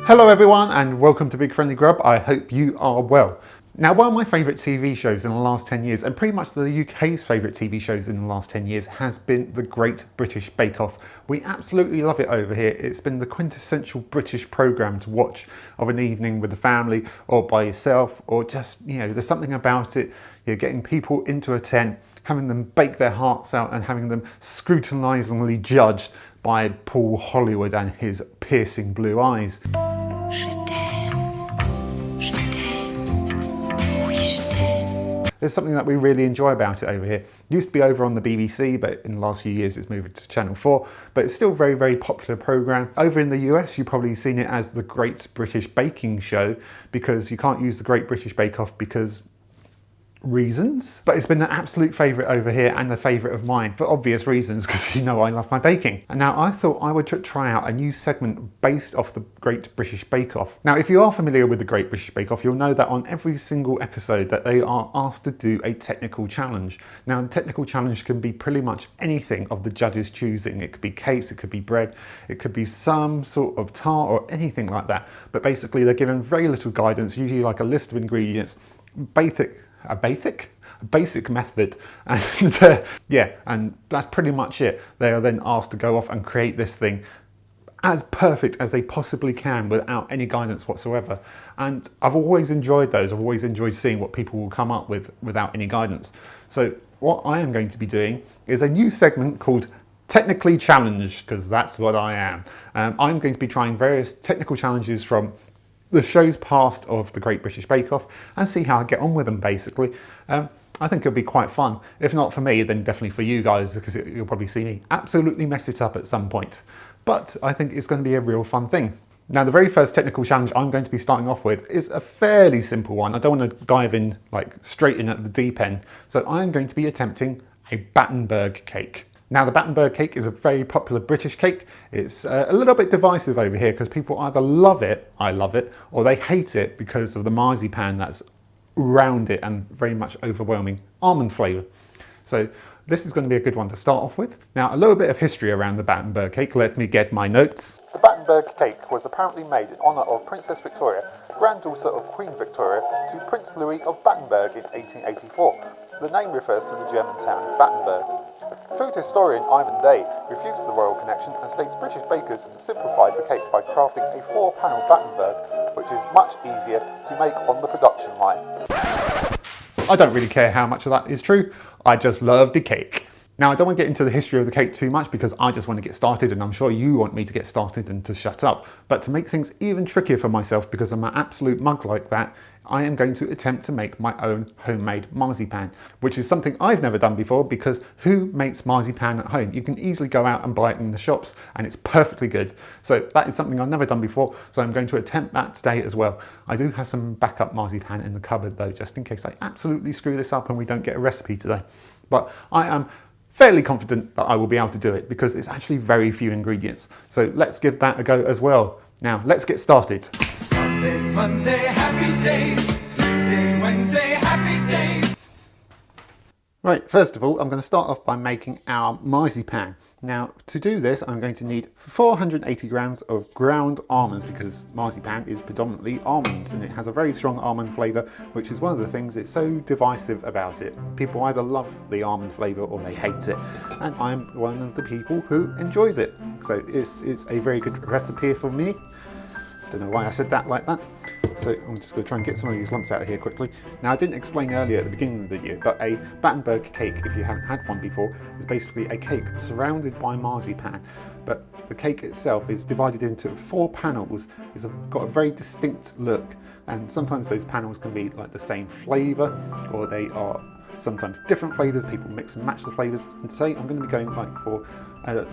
Hello everyone and welcome to Big Friendly Grub. I hope you are well. Now, one of my favourite TV shows in the last 10 years, and pretty much the UK's favourite TV shows in the last 10 years, has been The Great British Bake Off. We absolutely love it over here. It's been the quintessential British programme to watch of an evening with the family or by yourself, or just, there's something about it, getting people into a tent, having them bake their hearts out and having them scrutinisingly judged by Paul Hollywood and his piercing blue eyes. There's something that we really enjoy about it over here. It used to be over on the BBC, but in the last few years it's moved to Channel 4, but it's still a very, very popular programme. Over in the US, you've probably seen it as the Great British Baking Show, because you can't use the Great British Bake Off because reasons. But it's been an absolute favourite over here and a favourite of mine for obvious reasons, because I love my baking. And now I thought I would try out a new segment based off the Great British Bake Off. Now, if you are familiar with the Great British Bake Off, you'll know that on every single episode that they are asked to do a technical challenge. Now, the technical challenge can be pretty much anything of the judges' choosing. It could be cakes, it could be bread, it could be some sort of tart or anything like that. But basically they're given very little guidance, usually like a list of ingredients, a basic method, and and that's pretty much it. They are then asked to go off and create this thing as perfect as they possibly can without any guidance whatsoever. And I've always enjoyed those. I've always enjoyed seeing what people will come up with without any guidance. So what I am going to be doing is a new segment called Technically Challenged, because that's what I am. I'm going to be trying various technical challenges from the shows past of the Great British Bake Off and see how I get on with them, basically. I think it'll be quite fun. If not for me, then definitely for you guys, because you'll probably see me absolutely mess it up at some point. But I think it's going to be a real fun thing. Now, the very first technical challenge I'm going to be starting off with is a fairly simple one. I don't want to dive in straight in at the deep end. So I'm going to be attempting a Battenberg cake. Now, the Battenberg cake is a very popular British cake. It's a little bit divisive over here because people either love it, I love it, or they hate it because of the marzipan that's around it and very much overwhelming almond flavour. So this is going to be a good one to start off with. Now, a little bit of history around the Battenberg cake. Let me get my notes. The Battenberg cake was apparently made in honour of Princess Victoria, granddaughter of Queen Victoria, to Prince Louis of Battenberg in 1884. The name refers to the German town of Battenberg. Food historian Ivan Day refutes the royal connection and states British bakers simplified the cake by crafting a 4-panel Battenberg, which is much easier to make on the production line. I don't really care how much of that is true, I just love the cake. Now, I don't want to get into the history of the cake too much because I just want to get started, and I'm sure you want me to get started and to shut up. But to make things even trickier for myself, because I'm an absolute mug like that, I am going to attempt to make my own homemade marzipan, which is something I've never done before, because who makes marzipan at home? You can easily go out and buy it in the shops and it's perfectly good. So that is something I've never done before, so I'm going to attempt that today as well. I do have some backup marzipan in the cupboard though, just in case I absolutely screw this up and we don't get a recipe today. But I am fairly confident that I will be able to do it because it's actually very few ingredients. So let's give that a go as well. Now, let's get started. Sunday, Monday, happy days. Tuesday, Wednesday, happy days. Right, first of all, I'm going to start off by making our marzipan. Now, to do this, I'm going to need 480 grams of ground almonds, because marzipan is predominantly almonds and it has a very strong almond flavour, which is one of the things that's so divisive about it. People either love the almond flavour or they hate it, and I'm one of the people who enjoys it. So this is a very good recipe for me. Don't know why I said that like that. So I'm just going to try and get some of these lumps out of here quickly. Now, I didn't explain earlier at the beginning of the video, but a Battenberg cake, if you haven't had one before, is basically a cake surrounded by marzipan. But the cake itself is divided into 4 panels. It's got a very distinct look, and sometimes those panels can be like the same flavour, or they are sometimes different flavours. People mix and match the flavours. And today I'm going to be going for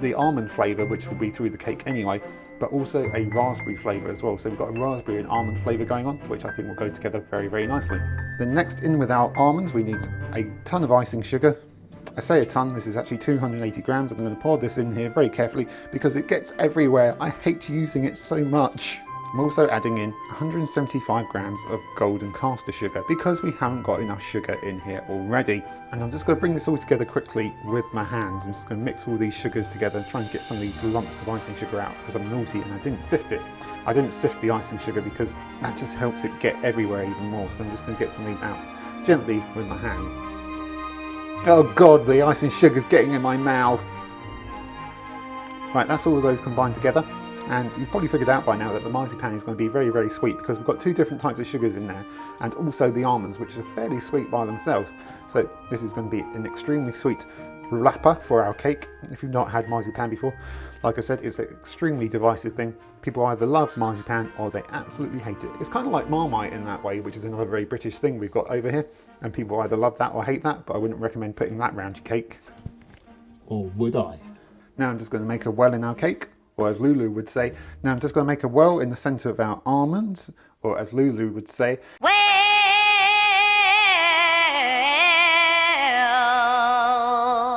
the almond flavour, which will be through the cake anyway, but also a raspberry flavour as well. So we've got a raspberry and almond flavour going on, which I think will go together very, very nicely. Then next, in with our almonds, we need a ton of icing sugar. I say a ton, this is actually 280 grams. I'm going to pour this in here very carefully because it gets everywhere. I hate using it so much. I'm also adding in 175 grams of golden caster sugar because we haven't got enough sugar in here already. And I'm just going to bring this all together quickly with my hands. I'm just going to mix all these sugars together, try and get some of these lumps of icing sugar out because I'm naughty and I didn't sift it. I didn't sift the icing sugar because that just helps it get everywhere even more. So I'm just going to get some of these out gently with my hands. Oh God, the icing sugar's getting in my mouth. Right, that's all of those combined together. And you've probably figured out by now that the marzipan is going to be very, very sweet because we've got two different types of sugars in there, and also the almonds, which are fairly sweet by themselves. So this is going to be an extremely sweet wrapper for our cake. If you've not had marzipan before, like I said, it's an extremely divisive thing. People either love marzipan or they absolutely hate it. It's kind of like Marmite in that way, which is another very British thing we've got over here. And people either love that or hate that, but I wouldn't recommend putting that round your cake. Or would I? Now I'm just going to make a well in our cake. Or as Lulu would say, now I'm just going to make a well in the centre of our almonds, or as Lulu would say, well.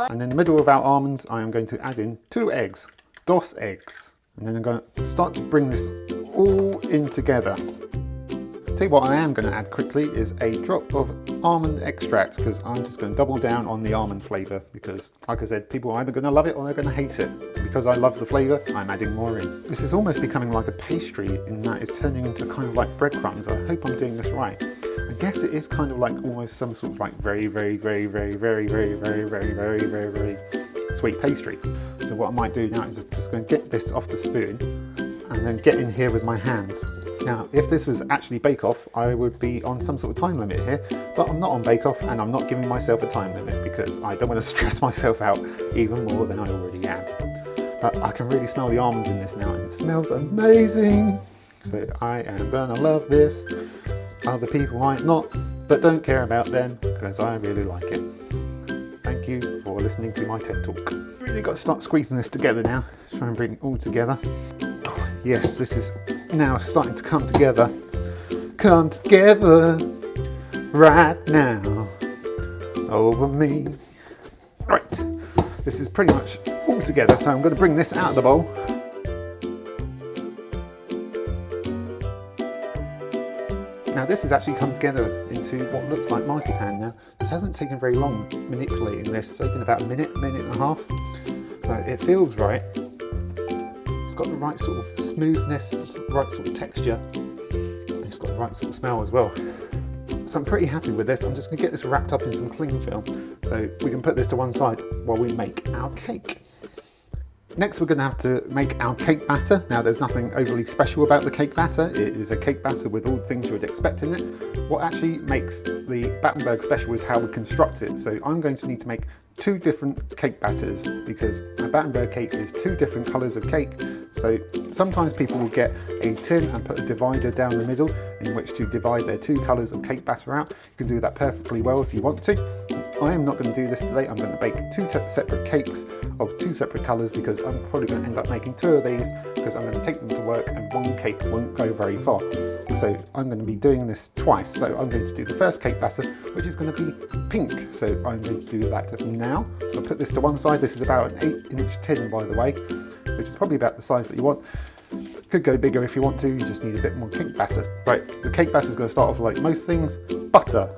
And in the middle of our almonds, I am going to add in 2 eggs, DOS eggs. And then I'm going to start to bring this all in together. Tell you what I am going to add quickly is a drop of almond extract, because I'm just going to double down on the almond flavour, because like I said, people are either going to love it or they're going to hate it. Because I love the flavour, I'm adding more in. This is almost becoming like a pastry in that it's turning into kind of like breadcrumbs. I hope I'm doing this right. I guess it is kind of like almost some sort of like very sweet pastry. So what I might do now is just going to get this off the spoon and then get in here with my hands. Now, if this was actually Bake Off, I would be on some sort of time limit here, but I'm not on Bake Off and I'm not giving myself a time limit because I don't want to stress myself out even more than I already am. But I can really smell the almonds in this now and it smells amazing. So I am gonna love this. Other people might not, but don't care about them because I really like it. Thank you for listening to my TED Talk. Really got to start squeezing this together now. Try and bring it all together. Oh, yes, this is now starting to come together. Come together right now over me. Right, this is pretty much all together, so I'm going to bring this out of the bowl. Now this has actually come together into what looks like marzipan now. This hasn't taken very long manipulating this. It's taken about a minute and a half. So it feels right. It's got the right sort of smoothness, right sort of texture. And it's got the right sort of smell as well. So I'm pretty happy with this. I'm just going to get this wrapped up in some cling film so we can put this to one side while we make our cake. Next we're going to have to make our cake batter. Now there's nothing overly special about the cake batter. It is a cake batter with all the things you would expect in it. What actually makes the Battenberg special is how we construct it. So I'm going to need to make 2 different cake batters because a Battenberg cake is 2 different colours of cake. So sometimes people will get a tin and put a divider down the middle in which to divide their 2 colours of cake batter out. You can do that perfectly well if you want to. I am not going to do this today. I'm going to bake 2 separate cakes of 2 separate colours because I'm probably going to end up making 2 of these because I'm going to take them to work and 1 cake won't go very far. So I'm going to be doing this twice. So I'm going to do the first cake batter, which is going to be pink. So I'm going to do that now. I'll put this to one side. This is about an 8-inch tin, by the way, which is probably about the size that you want. Could go bigger if you want to, you just need a bit more cake batter. Right, the cake batter is going to start off like most things, butter.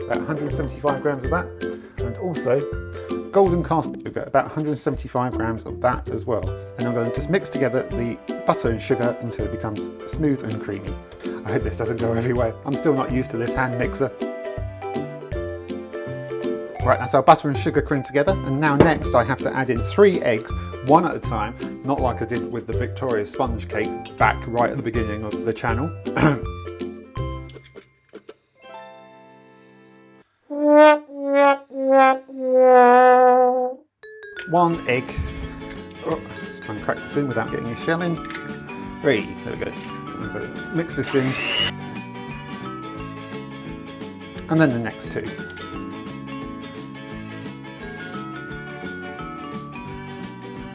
About 175 grams of that, and also golden cast sugar, about 175 grams of that as well. And I'm going to just mix together the butter and sugar until it becomes smooth and creamy. I hope this doesn't go everywhere. I'm still not used to this hand mixer. Right, that's our butter and sugar creamed together, and now next I have to add in 3 eggs, 1 at a time, not like I did with the Victoria sponge cake back right at the beginning of the channel. 1 egg. Oh, let's try and crack this in without getting a shell in. 3, there we go. I'm going to mix this in. And then the next 2.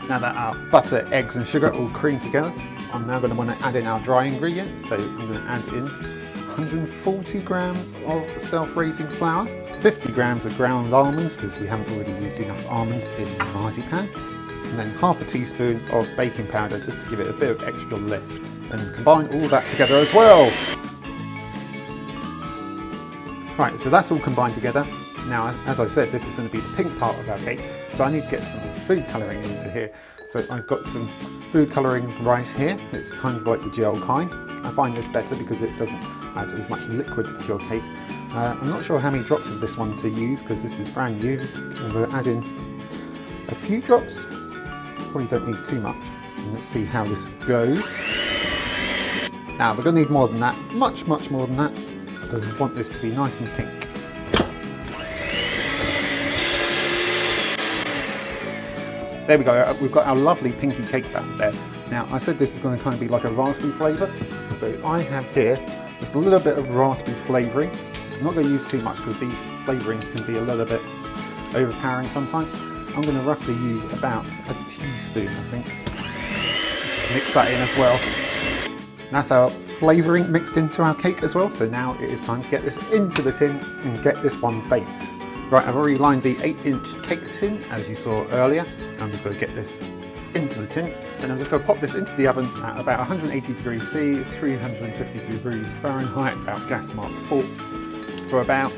Now that our butter, eggs and sugar all creamed together, I'm now going to want to add in our dry ingredients. So I'm going to add in 140 grams of self-raising flour, 50 grams of ground almonds because we haven't already used enough almonds in the marzipan, and then half a teaspoon of baking powder just to give it a bit of extra lift. And combine all that together as well. Right, so that's all combined together. Now, as I said, this is going to be the pink part of our cake, so I need to get some food colouring into here. So I've got some food colouring right here. It's kind of like the gel kind. I find this better because it doesn't add as much liquid to your cake. I'm not sure how many drops of this one to use because this is brand new. I'm going to add in a few drops. Probably don't need too much. And let's see how this goes. Now we're going to need more than that, much more than that, because we want this to be nice and pink. There we go, we've got our lovely pinky cake batter there. Now I said this is going to kind of be like a raspberry flavour, so I have here just a little bit of raspberry flavouring. I'm not going to use too much because these flavourings can be a little bit overpowering sometimes. I'm going to roughly use about a teaspoon, I think. Just mix that in as well. That's our flavouring mixed into our cake as well, so now it is time to get this into the tin and get this one baked. Right, I've already lined the 8-inch cake tin, as you saw earlier. I'm just going to get this into the tin, and I'm just going to pop this into the oven at about 180 degrees C, 350 degrees Fahrenheit, about gas mark 4, for about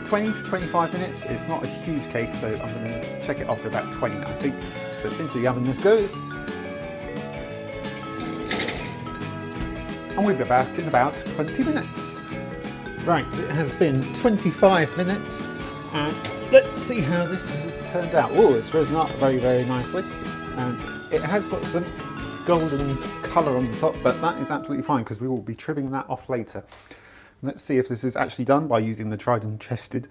20 to 25 minutes. It's not a huge cake, so I'm going to check it after about 20, I think. So into the oven this goes. And we'll be back in about 20 minutes. Right, it has been 25 minutes, and let's see how this has turned out. Oh, it's risen up very nicely, and it has got some golden colour on the top, but that is absolutely fine because we will be trimming that off later. Let's see if this is actually done by using the tried and tested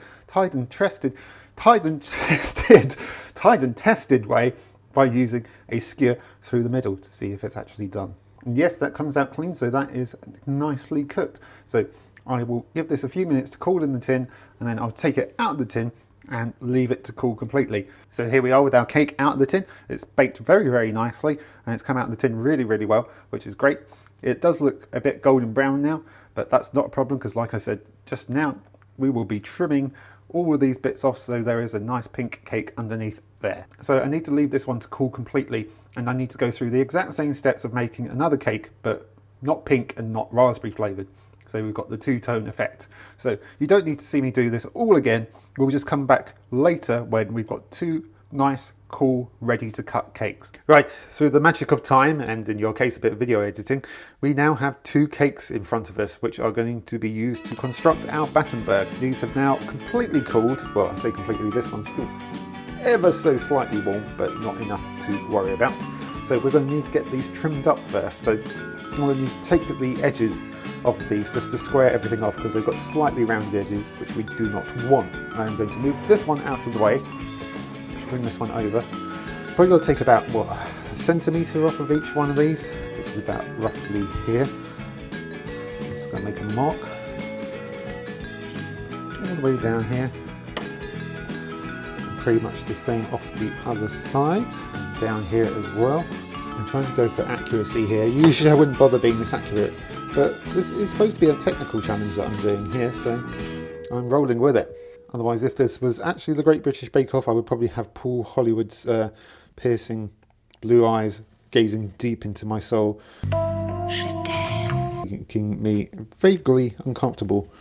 way by using a skewer through the middle to see if it's actually done. And yes, that comes out clean, so that is nicely cooked. So I will give this a few minutes to cool in the tin, and then I'll take it out of the tin and leave it to cool completely. So here we are with our cake out of the tin. It's baked very nicely, and it's come out of the tin really well, which is great. It does look a bit golden brown now, but that's not a problem because, like I said just now, we will be trimming all of these bits off so there is a nice pink cake underneath there. So I need to leave this one to cool completely, and I need to go through the exact same steps of making another cake, but not pink and not raspberry flavoured. So we've got the two-tone effect. So you don't need to see me do this all again. We'll just come back later when we've got two nice, cool, ready to cut cakes. Right, through the magic of time, and in your case a bit of video editing, we now have two cakes in front of us which are going to be used to construct our Battenberg. These have now completely cooled. Well, I say completely, this one's still ever so slightly warm, but not enough to worry about. So we're going to need to get these trimmed up first. So I'm going to need to take the edges of these just to square everything off because they've got slightly rounded edges which we do not want. I'm going to move this one out of the way, bring this one over. Probably going to take about, what, a centimetre off of each one of these, which is about roughly here. I'm just going to make a mark all the way down here. And pretty much the same off the other side, and down here as well. I'm trying to go for accuracy here. Usually I wouldn't bother being this accurate, but this is supposed to be a technical challenge that I'm doing here, so I'm rolling with it. Otherwise, if this was actually the Great British Bake Off, I would probably have Paul Hollywood's piercing blue eyes gazing deep into my soul, making me vaguely uncomfortable.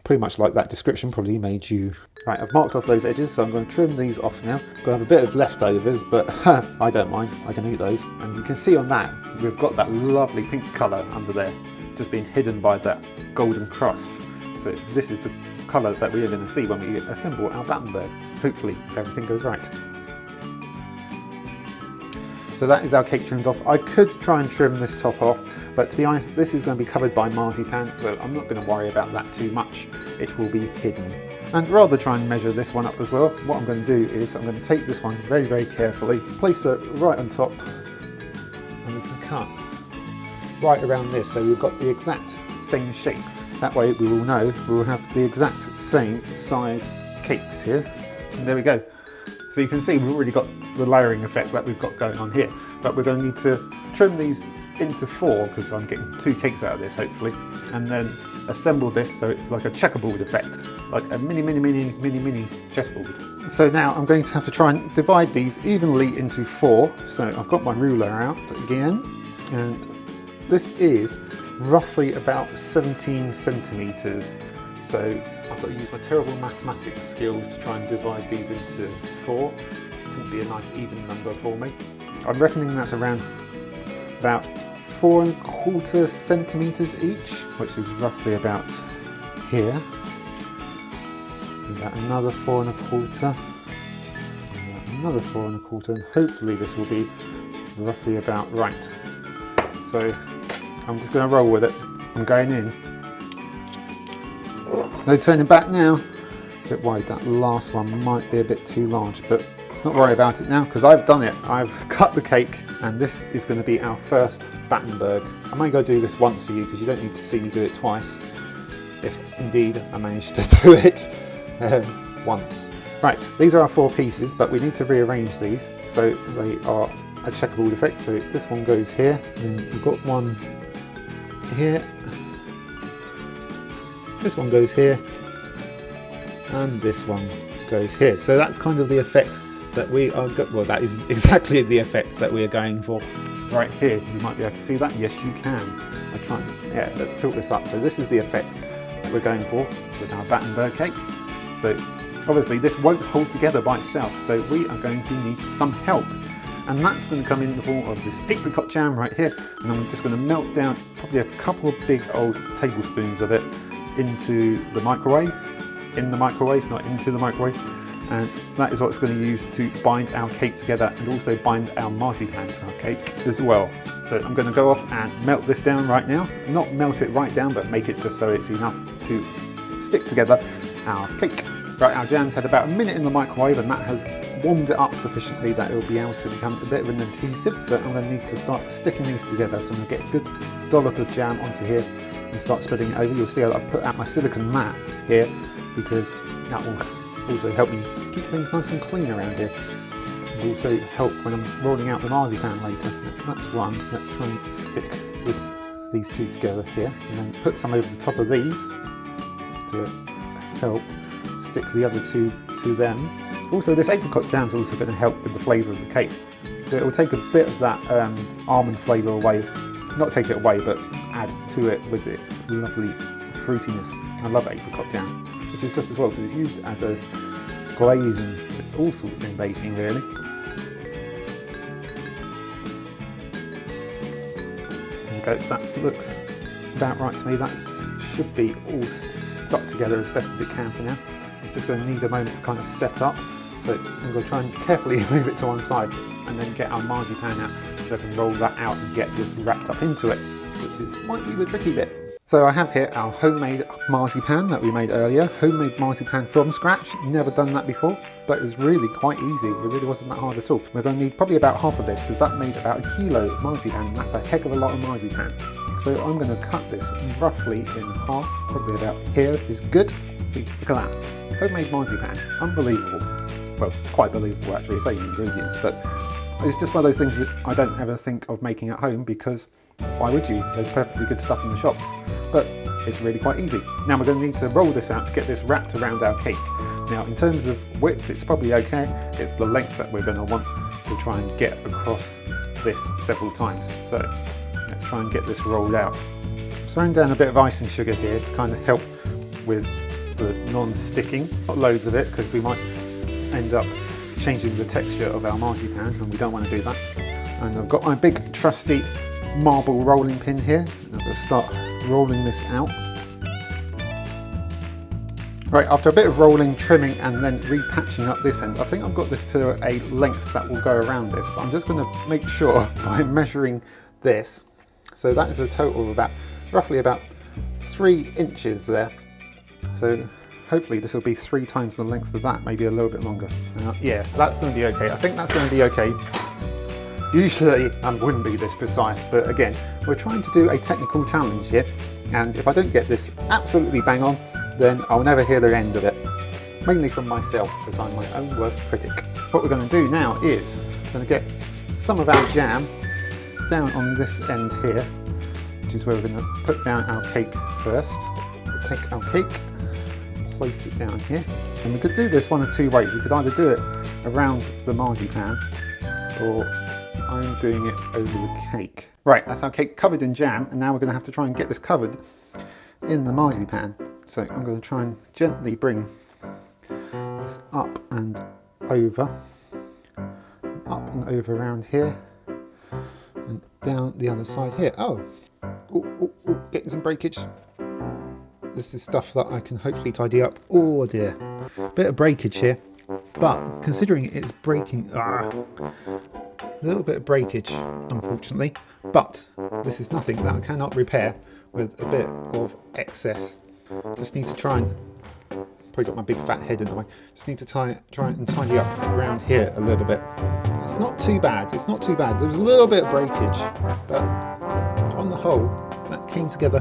Pretty much like that description probably made you. Right, I've marked off those edges, so I'm going to trim these off now. I'm going to have a bit of leftovers, but I don't mind, I can eat those. And you can see on that, we've got that lovely pink colour under there, just being hidden by that golden crust. So this is the colour that we are going to see when we assemble our Battenberg, hopefully, if everything goes right. So that is our cake trimmed off. I could try and trim this top off, but to be honest, this is going to be covered by marzipan, so I'm not going to worry about that too much. It will be hidden. And rather try and measure this one up as well, what I'm going to do is I'm going to take this one very carefully, place it right on top, and we can cut right around this so we've got the exact same shape. That way we will know we will have the exact same size cakes here. And there we go. So you can see we've already got the layering effect that we've got going on here, but we're going to need to trim these into 4 because I'm getting 2 cakes out of this hopefully, and then assemble this so it's like a checkerboard effect, like a mini chessboard. So now I'm going to have to try and divide these evenly into 4. So I've got my ruler out again, and this is roughly about 17 centimetres. So I've got to use my terrible mathematics skills to try and divide these into 4. Wouldn't be a nice even number for me. I'm reckoning that's around about 4¼ centimetres each, which is roughly about here. And about another 4¼ another 4¼ and hopefully this will be roughly about right. So I'm just going to roll with it. I'm going in. There's no turning back now. A bit wide, that last one might be a bit too large, but let's not worry about it now because I've done it. I've cut the cake and this is going to be our first Battenberg. I'm only going to do this once for you because you don't need to see me do it twice, if indeed I managed to do it once. Right, these are our 4 pieces, but we need to rearrange these so they are a checkerboard effect. So this one goes here, and we've got one here, this one goes here, and this one goes here. So that's kind of the effect that we are, well, that is exactly the effect that we are going for right here. You might be able to see that. Yes, you can. I try and, yeah, let's tilt this up. So this is the effect that we're going for with our Battenberg cake. So obviously this won't hold together by itself, so we are going to need some help. And that's going to come in the form of this apricot jam right here, and I'm just going to melt down probably a couple of big old tablespoons of it into the microwave, in the microwave, not into the microwave, and that is what it's going to use to bind our cake together and also bind our marzipan to our cake as well. So I'm going to go off and melt this down right now, not melt it right down, but make it just so it's enough to stick together our cake. Right, our jam's had about a minute in the microwave and that has warmed it up sufficiently that it will be able to become a bit of an adhesive. So I'm going to need to start sticking these together. So I'm going to get a good dollop of jam onto here and start spreading it over. You'll see I've put out my silicone mat here because that will also help me keep things nice and clean around here. It will also help when I'm rolling out the marzipan later. That's one. Let's try and stick these 2 together here and then put some over the top of these to help stick the other 2 to them. Also, this apricot jam is also going to help with the flavour of the cake. So it will take a bit of that almond flavour away, not take it away, but add to it with its lovely fruitiness. I love apricot jam, which is just as well because it's used as a glaze and all sorts in baking really. There we go, that looks about right to me. That should be all stuck together as best as it can for now. It's just going to need a moment to kind of set up. So I'm going to try and carefully move it to one side and then get our marzipan out so I can roll that out and get this wrapped up into it, which might be the tricky bit. So I have here our homemade marzipan that we made earlier. Homemade marzipan from scratch. Never done that before, but it was really quite easy. It really wasn't that hard at all. We're going to need probably about half of this because that made about 1 kilo of marzipan, and that's a heck of a lot of marzipan. So I'm going to cut this roughly in half, probably about here is good. See, look at that. Homemade marzipan, unbelievable. Well, it's quite believable actually, it's 8 ingredients, but it's just one of those things that I don't ever think of making at home because why would you? There's perfectly good stuff in the shops, but it's really quite easy. Now we're going to need to roll this out to get this wrapped around our cake. Now in terms of width, it's probably okay. It's the length that we're going to want to try and get across this several times. So let's try and get this rolled out. I'm throwing down a bit of icing sugar here to kind of help with the non-sticking. Not loads of it because we might end up changing the texture of our marzipan and we don't want to do that. And I've got my big trusty marble rolling pin here. I'm going to start rolling this out. Right, after a bit of rolling, trimming and then repatching up this end, I think I've got this to a length that will go around this, but I'm just going to make sure by measuring this. So that is a total of roughly about 3 inches there. So hopefully this will be 3 times the length of that, maybe a little bit longer. Yeah, that's going to be okay. I think that's going to be okay. Usually I wouldn't be this precise, but again, we're trying to do a technical challenge here, and if I don't get this absolutely bang on, then I'll never hear the end of it. Mainly from myself, because I'm my own worst critic. What we're going to do now is we're going to get some of our jam down on this end here, which is where we're going to put down our cake first. We'll take our cake, place it down here, and we could do this one of 2 ways. We could either do it around the marzipan, or I'm doing it over the cake. Right, that's our cake covered in jam, and now we're going to have to try and get this covered in the marzipan. So I'm going to try and gently bring this up and over around here, and down the other side here. Oh, getting some breakage. This is stuff that I can hopefully tidy up. Oh dear, bit of breakage here, but considering it's breaking, a little bit of breakage, unfortunately, but this is nothing that I cannot repair with a bit of excess. Just need to try and, probably got my big fat head in the way, just need to try and tidy up around here a little bit. It's not too bad, it's not too bad. There was a little bit of breakage, but on the whole, that came together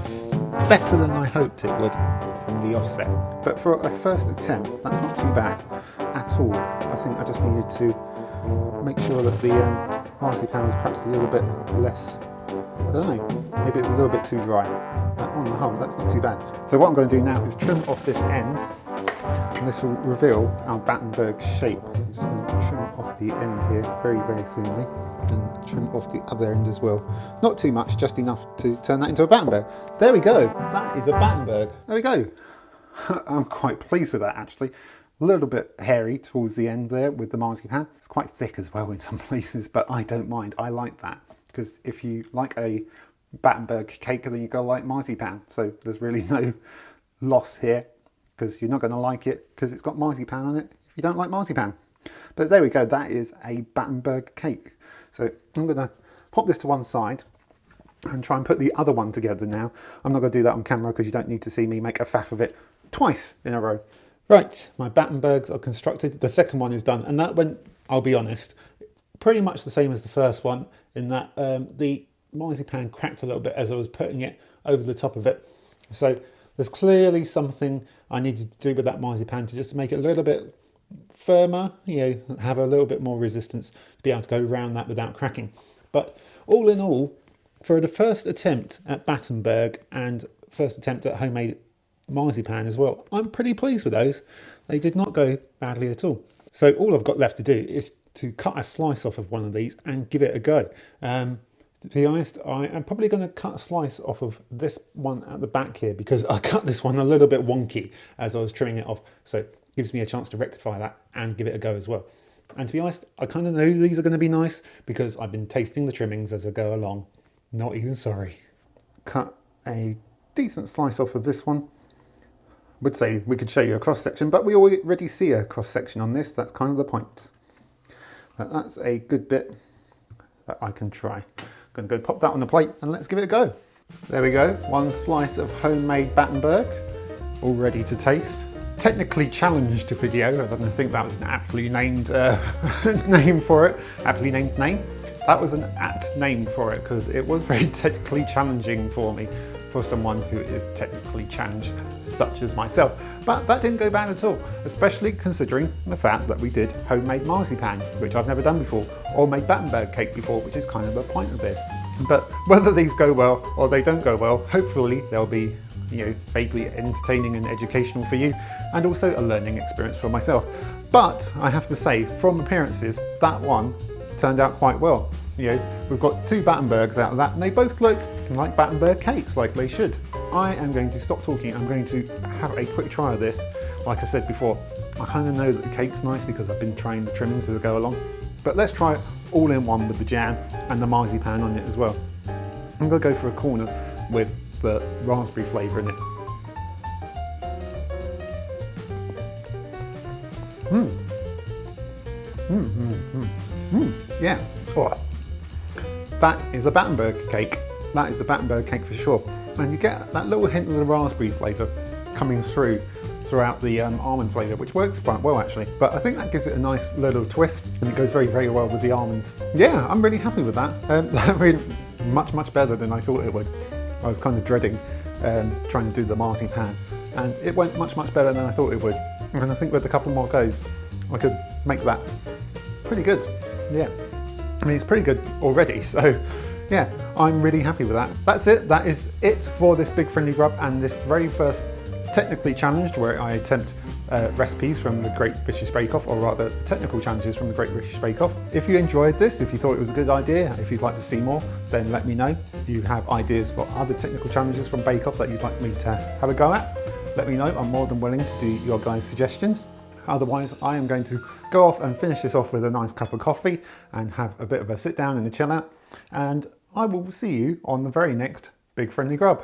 better than I hoped it would from the offset. But for a first attempt, that's not too bad at all. I think I just needed to make sure that the marzipan was perhaps a little bit less, I don't know, maybe it's a little bit too dry. But on the whole, that's not too bad. So what I'm going to do now is trim off this end, and this will reveal our Battenberg shape. I'm just going to trim off the end here very, very thinly, and trim off the other end as well. Not too much, just enough to turn that into a Battenberg. There we go, that is a Battenberg. There we go. I'm quite pleased with that actually. A little bit hairy towards the end there with the marzipan. It's quite thick as well in some places, but I don't mind. I like that, because if you like a Battenberg cake, then you're going to like marzipan. So there's really no loss here, because you're not going to like it because it's got marzipan on it if you don't like marzipan. But there we go, that is a Battenberg cake. So I'm going to pop this to one side and try and put the other one together now. I'm not going to do that on camera because you don't need to see me make a faff of it twice in a row. Right, my Battenbergs are constructed. The second one is done, and that went, I'll be honest, pretty much the same as the first one, in that the marzipan cracked a little bit as I was putting it over the top of it. So there's clearly something I needed to do with that marzipan to just make it a little bit firmer, you know, have a little bit more resistance to be able to go around that without cracking. But all in all, for the first attempt at Battenberg and first attempt at homemade marzipan as well, I'm pretty pleased with those. They did not go badly at all. So all I've got left to do is to cut a slice off of one of these and give it a go. To be honest, I am probably going to cut a slice off of this one at the back here, because I cut this one a little bit wonky as I was trimming it off. So it gives me a chance to rectify that and give it a go as well. And to be honest, I kind of know these are going to be nice because I've been tasting the trimmings as I go along. Not even sorry. Cut a decent slice off of this one. Would say we could show you a cross section, but we already see a cross section on this. That's kind of the point. But that's a good bit that I can try. I'm going to go pop that on the plate and let's give it a go. There we go, one slice of homemade Battenberg, all ready to taste. Technically challenged video. I don't think that was an aptly named name for it. Aptly named name. That was an apt name for it because it was very technically challenging for me, for someone who is technically challenged, such as myself. But that didn't go bad at all, especially considering the fact that we did homemade marzipan, which I've never done before, or made Battenberg cake before, which is kind of the point of this. But whether these go well or they don't go well, hopefully they'll be, you know, vaguely entertaining and educational for you, and also a learning experience for myself. But I have to say, from appearances, that one turned out quite well. You know, we've got two Battenbergs out of that, and they both look like Battenberg cakes, like they should. I am going to stop talking. I'm going to have a quick try of this. Like I said before, I kind of know that the cake's nice because I've been trying the trimmings as I go along. But let's try it all in one with the jam and the marzipan on it as well. I'm going to go for a corner with the raspberry flavour in it. Yeah. Oh. That is a Battenberg cake. That is a Battenberg cake for sure. And you get that little hint of the raspberry flavour coming throughout the almond flavour, which works quite well actually. But I think that gives it a nice little twist, and it goes very, very well with the almond. Yeah, I'm really happy with that. That really much better than I thought it would. I was kind of dreading trying to do the marzipan, and it went much better than I thought it would. And I think with a couple more goes, I could make that pretty good. Yeah. I mean, it's pretty good already, so yeah, I'm really happy with that. That's it, that is it for this Big Friendly Rub and this very first technically challenged, where I attempt recipes from the Great British Bake Off, or rather technical challenges from the Great British Bake Off. If you enjoyed this, if you thought it was a good idea, if you'd like to see more, then let me know. If you have ideas for other technical challenges from Bake Off that you'd like me to have a go at, let me know. I'm more than willing to do your guys' suggestions. Otherwise, I am going to go off and finish this off with a nice cup of coffee and have a bit of a sit down in the chill out. And I will see you on the very next Big Friendly Grub.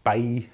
Bye.